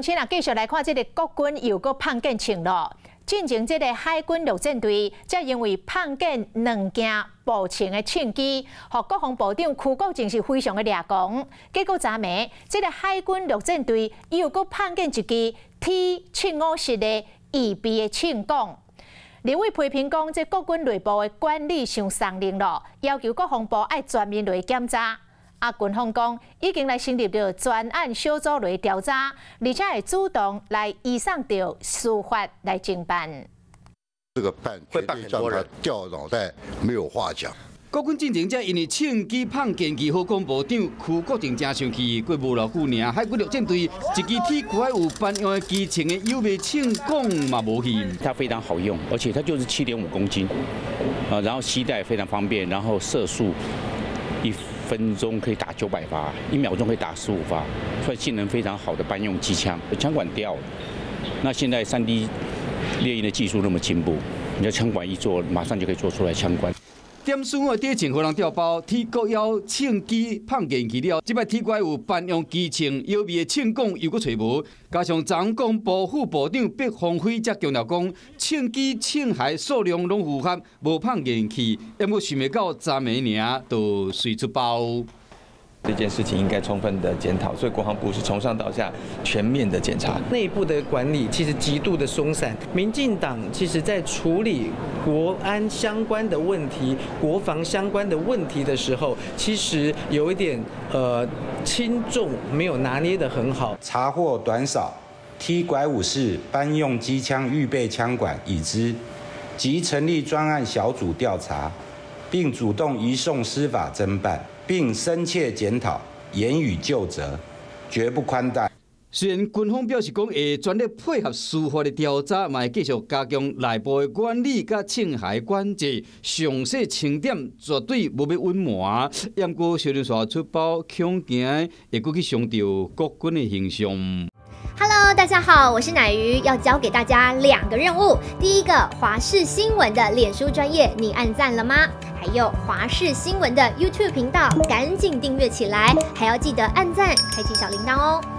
先啊，继续来看这个国军又搁碰见情咯。进前这个海军陆战队，则因为碰见2件步枪的枪机，和国防部长邱国正是非常的抓狂。结果昨暝，这个海军陆战队又搁碰见一支 T-750的预备的枪管。立委批评讲，这国军内部的管理伤松凌咯，要求国防部爱全面来检查。军方讲已经来成立了专案小组来调查，而且会主动来移送到司法来侦办。这个办会办很多人掉脑袋，没有话讲。国军进前才因为枪击碰见其国防部长邱国正真生气，过无偌久尔，海军陆战队一支 T-915班用的机枪的有备枪管嘛无去。它非常好用，而且它就是7.5公斤，然后携带非常方便，然后射速1分钟可以打900发，1秒钟可以打15发，算性能非常好的班用机枪。枪管掉了，那现在3D 猎鹰的技术那么进步，你的枪管一做，马上就可以做出来枪管。点数的底前互人调包 ，T-915枪机碰见去了，这摆 T-915班用机枪腰备的枪管又搁找无，加上总统部副部长毕鸿辉则强调讲，枪机枪械数量拢符合，无碰见去，也无想袂到昨暝尔就随出包。这件事情应该充分的检讨，所以国防部是从上到下全面的检查。内部的管理其实极度的松散，民进党其实在处理国安相关的问题、国防相关的问题的时候，其实有一点轻重没有拿捏得很好。查获短少 T-954班用机枪预备枪管已知，即成立专案小组调查，并主动移送司法侦办。并深切检讨，严予究责，绝不宽待。虽然军方表示讲会全力配合司法的调查，嘛会继续加强内部的管理甲枪械管制，详细清点绝对无要隐瞒。不过小林说出包恐惊，会搁去伤到国军的形象。Hello， 大家好，我是乃瑜，要教给大家2个任务。第一个，华视新闻的脸书专页，你按赞了吗？还有华视新闻的 YouTube 频道，赶紧订阅起来，还要记得按赞，开启小铃铛哦。